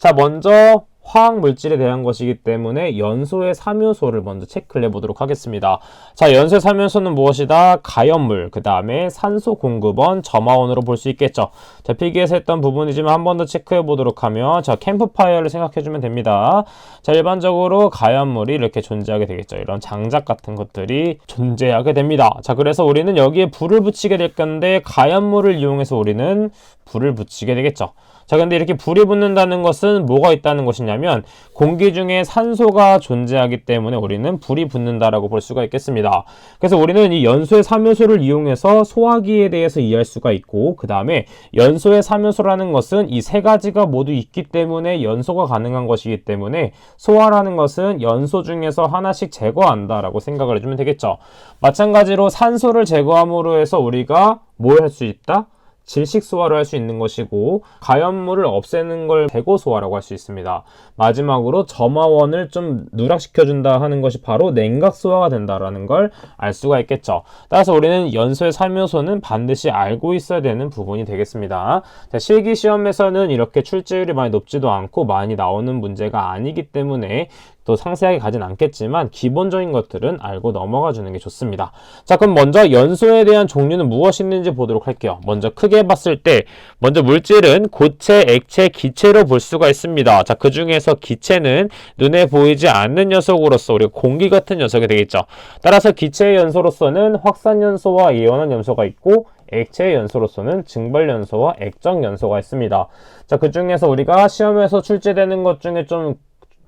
자, 먼저 화학 물질에 대한 것이기 때문에 연소의 3요소를 먼저 체크를 해보도록 하겠습니다. 자, 연소의 3요소는 무엇이다? 가연물, 그 다음에 산소 공급원, 점화원으로 볼 수 있겠죠. 자, 필기에서 했던 부분이지만 한 번 더 체크해 보도록 하면, 자, 캠프파이어를 생각해주면 됩니다. 자, 일반적으로 가연물이 이렇게 존재하게 되겠죠. 이런 장작 같은 것들이 존재하게 됩니다. 자, 그래서 우리는 여기에 불을 붙이게 될 건데, 가연물을 이용해서 우리는 불을 붙이게 되겠죠. 자, 근데 이렇게 불이 붙는다는 것은 뭐가 있다는 것이냐면 공기 중에 산소가 존재하기 때문에 우리는 불이 붙는다라고 볼 수가 있겠습니다. 그래서 우리는 이 연소의 3요소를 이용해서 소화기에 대해서 이해할 수가 있고, 그 다음에 연소의 3요소라는 것은 이 세 가지가 모두 있기 때문에 연소가 가능한 것이기 때문에 소화라는 것은 연소 중에서 하나씩 제거한다라고 생각을 해주면 되겠죠. 마찬가지로 산소를 제거함으로 해서 우리가 뭘 할 수 있다? 질식 소화를 할 수 있는 것이고, 가연물을 없애는 걸 제거 소화라고 할 수 있습니다. 마지막으로 점화원을 좀 누락시켜준다 하는 것이 바로 냉각 소화가 된다라는 걸 알 수가 있겠죠. 따라서 우리는 연소의 3요소는 반드시 알고 있어야 되는 부분이 되겠습니다. 자, 실기 시험에서는 이렇게 출제율이 많이 높지도 않고 많이 나오는 문제가 아니기 때문에 또 상세하게 가진 않겠지만 기본적인 것들은 알고 넘어가 주는 게 좋습니다. 자, 그럼 먼저 연소에 대한 종류는 무엇이 있는지 보도록 할게요. 먼저 크게 봤을 때 먼저 물질은 고체, 액체, 기체로 볼 수가 있습니다. 자, 그 중에서 기체는 눈에 보이지 않는 녀석으로서 우리가 공기 같은 녀석이 되겠죠. 따라서 기체의 연소로서는 확산연소와 이온한 연소가 있고, 액체의 연소로서는 증발연소와 액정연소가 있습니다. 자, 그 중에서 우리가 시험에서 출제되는 것 중에 좀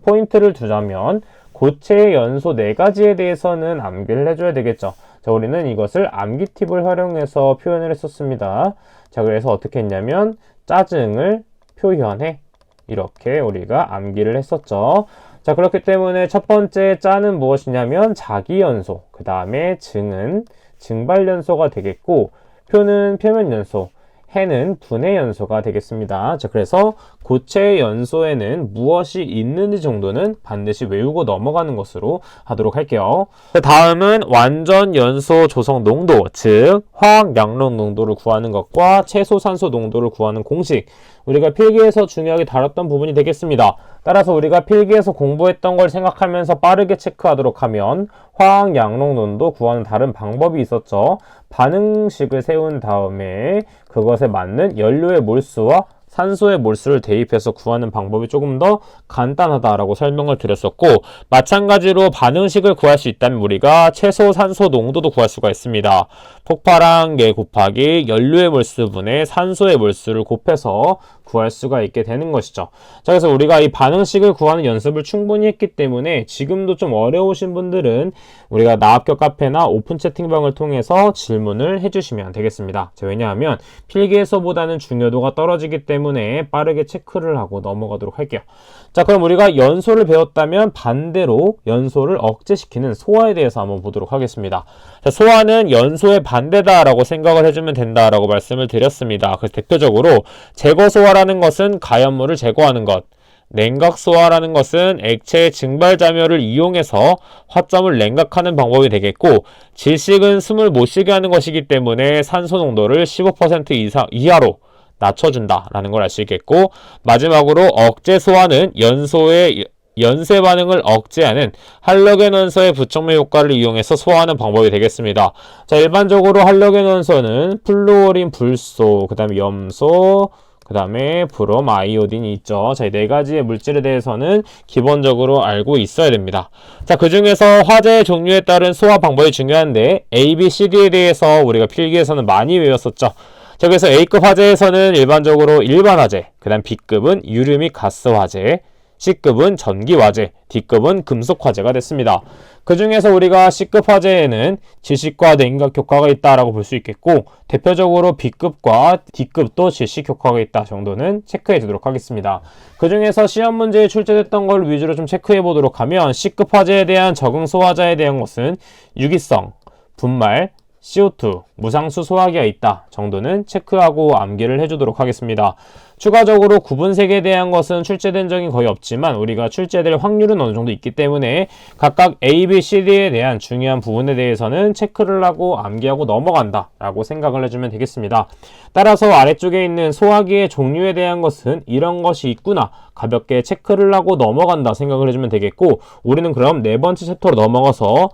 포인트를 두자면 고체의 연소 4가지에 대해서는 암기를 해줘야 되겠죠. 자, 우리는 이것을 암기 팁을 활용해서 표현을 했었습니다. 자, 그래서 어떻게 했냐면 짜증을 표현해, 이렇게 우리가 암기를 했었죠. 자, 그렇기 때문에 첫 번째 짜는 무엇이냐면 자기연소, 그 다음에 증은 증발연소가 되겠고, 표는 표면연소, 해는 분해 연소가 되겠습니다. 자, 그래서 고체의 연소에는 무엇이 있는지 정도는 반드시 외우고 넘어가는 것으로 하도록 할게요. 다음은 완전 연소 조성 농도, 즉 화학 양론 농도를 구하는 것과 채소 산소 농도를 구하는 공식, 우리가 필기에서 중요하게 다뤘던 부분이 되겠습니다. 따라서 우리가 필기에서 공부했던 걸 생각하면서 빠르게 체크하도록 하면 화학 양론 농도 구하는 다른 방법이 있었죠. 반응식을 세운 다음에 그것에 맞는 연료의 몰수와 산소의 몰수를 대입해서 구하는 방법이 조금 더 간단하다라고 설명을 드렸었고, 마찬가지로 반응식을 구할 수 있다면 우리가 채소 산소 농도도 구할 수가 있습니다. 폭발한 게 곱하기 연료의 몰수분의 산소의 몰수를 곱해서 구할 수가 있게 되는 것이죠. 자, 그래서 우리가 이 반응식을 구하는 연습을 충분히 했기 때문에 지금도 좀 어려우신 분들은 우리가 나합격 카페나 오픈 채팅방을 통해서 질문을 해주시면 되겠습니다. 자, 왜냐하면 필기에서보다는 중요도가 떨어지기 때문에 빠르게 체크를 하고 넘어가도록 할게요. 자, 그럼 우리가 연소를 배웠다면 반대로 연소를 억제시키는 소화에 대해서 한번 보도록 하겠습니다. 자, 소화는 연소의 반대다라고 생각을 해주면 된다라고 말씀을 드렸습니다. 그래서 대표적으로 제거소화라는 것은 가연물을 제거하는 것, 냉각소화라는 것은 액체의 증발자멸을 이용해서 화점을 냉각하는 방법이 되겠고, 질식은 숨을 못 쉬게 하는 것이기 때문에 산소 농도를 15% 이하로 낮춰준다라는 걸 알 수 있겠고, 마지막으로 억제소화는 연소의 연쇄 반응을 억제하는 할로겐 원소의 부촉매 효과를 이용해서 소화하는 방법이 되겠습니다. 자, 일반적으로 할로겐 원소는 플루오린 불소, 그 다음에 염소, 그 다음에 브롬, 아이오딘이 있죠. 자, 이 4가지의 물질에 대해서는 기본적으로 알고 있어야 됩니다. 자, 그 중에서 화재의 종류에 따른 소화 방법이 중요한데 A, B, C, D에 대해서 우리가 필기에서는 많이 외웠었죠. 자, 그래서 A급 화재에서는 일반적으로 일반 화재, 그 다음 B급은 유류 및 가스 화재, C급은 전기 화재, D급은 금속 화재가 됐습니다. 그 중에서 우리가 C급 화재에는 질식과 냉각 효과가 있다라고 볼 수 있겠고, 대표적으로 B급과 D급도 질식 효과가 있다 정도는 체크해 두도록 하겠습니다. 그 중에서 시험 문제에 출제됐던 걸 위주로 좀 체크해 보도록 하면, C급 화재에 대한 적응 소화자에 대한 것은 유기성, 분말, CO2, 무상수 소화기가 있다 정도는 체크하고 암기를 해주도록 하겠습니다. 추가적으로 구분색에 대한 것은 출제된 적이 거의 없지만 우리가 출제될 확률은 어느 정도 있기 때문에 각각 A, B, C, D에 대한 중요한 부분에 대해서는 체크를 하고 암기하고 넘어간다 라고 생각을 해주면 되겠습니다. 따라서 아래쪽에 있는 소화기의 종류에 대한 것은 이런 것이 있구나 가볍게 체크를 하고 넘어간다 생각을 해주면 되겠고, 우리는 그럼 네 번째 챕터로 넘어가서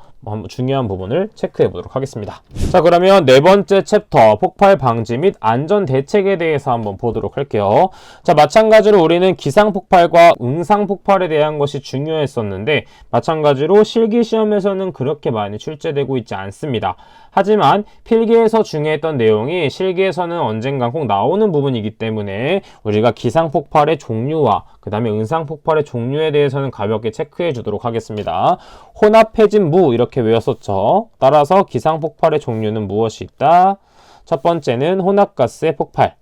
중요한 부분을 체크해 보도록 하겠습니다. 자, 그러면 네 번째 챕터 폭발 방지 및 안전 대책에 대해서 한번 보도록 할게요. 자, 마찬가지로 우리는 기상폭발과 응상폭발에 대한 것이 중요했었는데 마찬가지로 실기시험에서는 그렇게 많이 출제되고 있지 않습니다. 하지만 필기에서 중요했던 내용이 실기에서는 언젠가 꼭 나오는 부분이기 때문에 우리가 기상폭발의 종류와 그 다음에 응상폭발의 종류에 대해서는 가볍게 체크해 주도록 하겠습니다. 혼합해진 이렇게 외웠었죠. 따라서 기상폭발의 종류는 무엇이 있다? 첫 번째는 혼합가스의 폭발,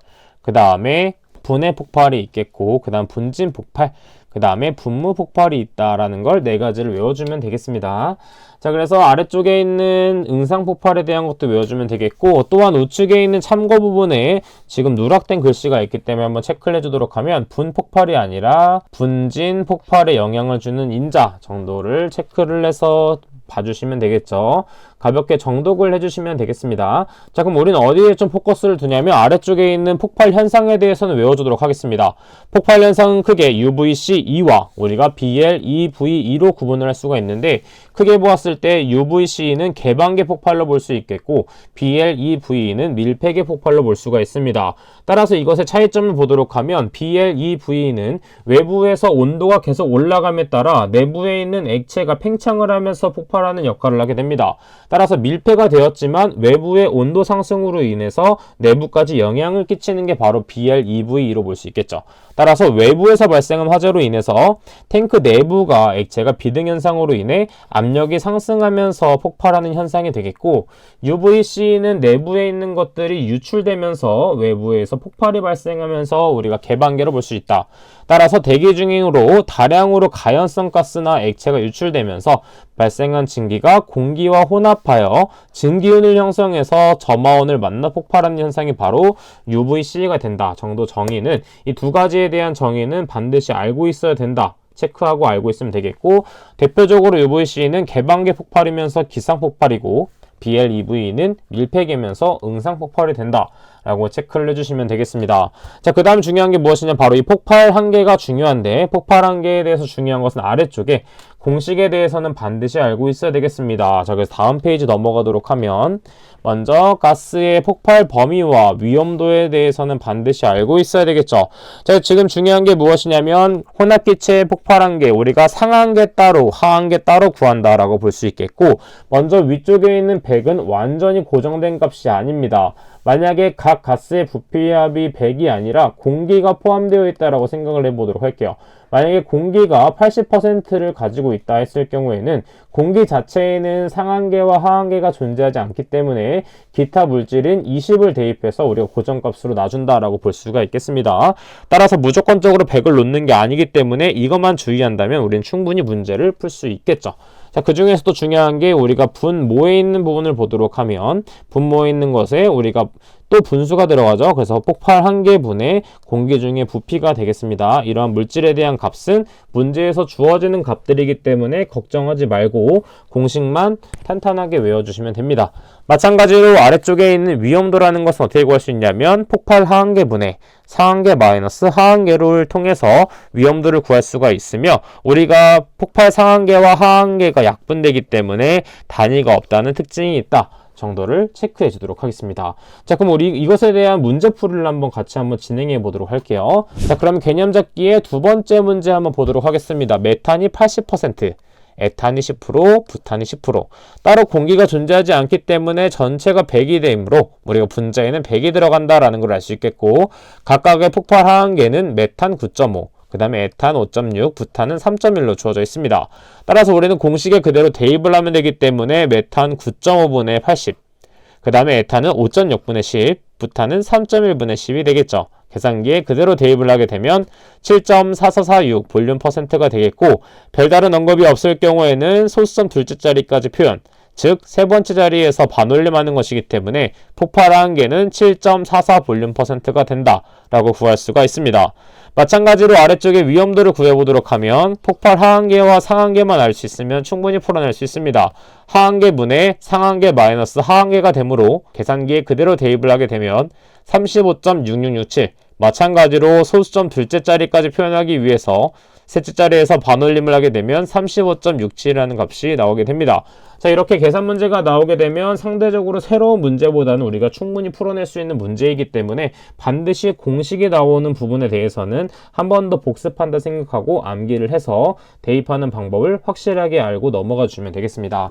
그 다음에 분해 폭발이 있겠고, 그 다음 분진 폭발, 그 다음에 분무 폭발이 있다라는 걸 네 가지를 외워주면 되겠습니다. 자, 그래서 아래쪽에 있는 응상 폭발에 대한 것도 외워주면 되겠고, 또한 우측에 있는 참고 부분에 지금 누락된 글씨가 있기 때문에 한번 체크를 해주도록 하면 분 폭발이 아니라 분진 폭발에 영향을 주는 인자 정도를 체크를 해서 봐주시면 되겠죠. 가볍게 정독을 해주시면 되겠습니다. 자, 그럼 우리는 어디에 좀 포커스를 두냐면 아래쪽에 있는 폭발 현상에 대해서는 외워주도록 하겠습니다. 폭발 현상은 크게 UVC2와 우리가 BL2V2로 구분을 할 수가 있는데, 크게 보았을 때 UVC는 개방계 폭발로 볼 수 있겠고 BL2V는 밀폐계 폭발로 볼 수가 있습니다. 따라서 이것의 차이점을 보도록 하면 BL2V는 외부에서 온도가 계속 올라감에 따라 내부에 있는 액체가 팽창을 하면서 폭발하는 역할을 하게 됩니다. 따라서 밀폐가 되었지만 외부의 온도 상승으로 인해서 내부까지 영향을 끼치는 게 바로 BL2V로 볼 수 있겠죠. 따라서 외부에서 발생한 화재로 인해서 탱크 내부가 액체가 비등 현상으로 인해 압력이 상승하면서 폭발하는 현상이 되겠고, UVC는 내부에 있는 것들이 유출되면서 외부에서 폭발이 발생하면서 우리가 개방계로 볼 수 있다. 따라서 대기 중으로 다량으로 가연성 가스나 액체가 유출되면서 발생한 증기가 공기와 혼합하여 증기운을 형성해서 점화원을 만나 폭발하는 현상이 바로 UVC가 된다 정도 정의는, 이 두 가지에 대한 정의는 반드시 알고 있어야 된다. 체크하고 알고 있으면 되겠고, 대표적으로 UVC는 개방계 폭발이면서 기상폭발이고 BLEV는 밀폐계면서 응상폭발이 된다 라고 체크를 해주시면 되겠습니다. 자, 그 다음 중요한 게 무엇이냐, 바로 이 폭발 한계가 중요한데, 폭발 한계에 대해서 중요한 것은 아래쪽에 공식에 대해서는 반드시 알고 있어야 되겠습니다. 자, 그래서 다음 페이지 넘어가도록 하면 먼저 가스의 폭발 범위와 위험도에 대해서는 반드시 알고 있어야 되겠죠. 자, 지금 중요한 게 무엇이냐면 혼합기체의 폭발 한계, 우리가 상한계 따로 하한계 따로 구한다라고 볼 수 있겠고, 먼저 위쪽에 있는 100은 완전히 고정된 값이 아닙니다. 만약에 각 가스의 부피압이 100이 아니라 공기가 포함되어 있다라고 생각을 해보도록 할게요. 만약에 공기가 80%를 가지고 있다 했을 경우에는 공기 자체에는 상한계와 하한계가 존재하지 않기 때문에 기타 물질인 20을 대입해서 우리가 고정값으로 놔준다라고 볼 수가 있겠습니다. 따라서 무조건적으로 100을 놓는 게 아니기 때문에 이것만 주의한다면 우리는 충분히 문제를 풀 수 있겠죠. 자, 그 중에서도 중요한 게 우리가 분모에 있는 부분을 보도록 하면, 분모에 있는 것에 우리가 또 분수가 들어가죠. 그래서 폭발 한계분의 공기 중의 부피가 되겠습니다. 이러한 물질에 대한 값은 문제에서 주어지는 값들이기 때문에 걱정하지 말고 공식만 탄탄하게 외워주시면 됩니다. 마찬가지로 아래쪽에 있는 위험도라는 것은 어떻게 구할 수 있냐면 폭발 하한계분의 상한계 마이너스 하한계를 통해서 위험도를 구할 수가 있으며, 우리가 폭발 상한계와 하한계가 약분되기 때문에 단위가 없다는 특징이 있다 정도를 체크해 주도록 하겠습니다. 자, 그럼 우리 이것에 대한 문제풀이를 같이 진행해 보도록 할게요. 자, 그럼 개념 잡기의 두 번째 문제 한번 보도록 하겠습니다. 메탄이 80%, 에탄이 10%, 부탄이 10%. 따로 공기가 존재하지 않기 때문에 전체가 100이 되므로 우리가 분자에는 100이 들어간다라는 걸 알 수 있겠고, 각각의 폭발 하한계는 메탄 9.5, 그 다음에 에탄 5.6, 부탄은 3.1로 주어져 있습니다. 따라서 우리는 공식에 그대로 대입을 하면 되기 때문에 메탄 9.5분의 80, 그 다음에 에탄은 5.6분의 10, 부탄은 3.1분의 10이 되겠죠. 계산기에 그대로 대입을 하게 되면 7.4446 볼륨 퍼센트가 되겠고, 별다른 언급이 없을 경우에는 소수점 둘째 자리까지 표현, 즉 세 번째 자리에서 반올림하는 것이기 때문에 폭발 하한계는 7.44 볼륨 퍼센트가 된다 라고 구할 수가 있습니다. 마찬가지로 아래쪽에 위험도를 구해보도록 하면 폭발 하한계와 상한계만 알 수 있으면 충분히 풀어낼 수 있습니다. 하한계 분의 상한계 마이너스 하한계가 되므로 계산기에 그대로 대입을 하게 되면 35.6667, 마찬가지로 소수점 둘째 자리까지 표현하기 위해서 셋째 자리에서 반올림을 하게 되면 35.67이라는 값이 나오게 됩니다. 자, 이렇게 계산 문제가 나오게 되면 상대적으로 새로운 문제보다는 우리가 충분히 풀어낼 수 있는 문제이기 때문에 반드시 공식이 나오는 부분에 대해서는 한 번 더 복습한다 생각하고 암기를 해서 대입하는 방법을 확실하게 알고 넘어가 주면 되겠습니다.